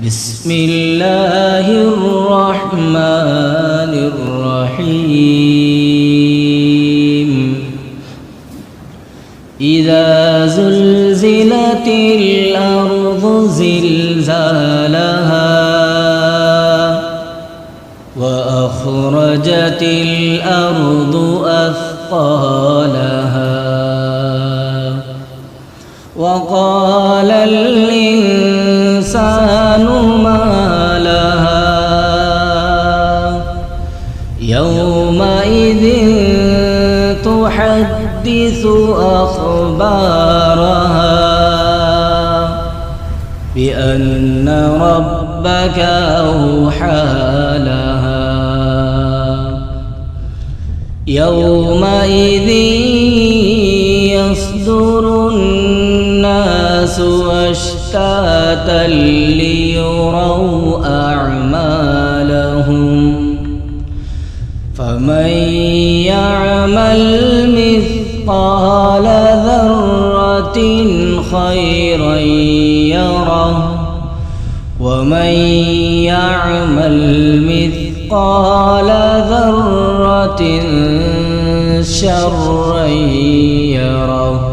بسم الله الرحمن الرحيم إذا زلزلت الأرض زلزالها وأخرجت الأرض أثقالها وقال الإنسان ما لها يومئذ تحدث أخبارها بأن ربك أوحى لها يومئذ يصدر الناس أشتاتا ليروا أعمالهم فمن يعمل مثقال ذرة خيرا يره ومن يعمل مثقال ذرة شرا يره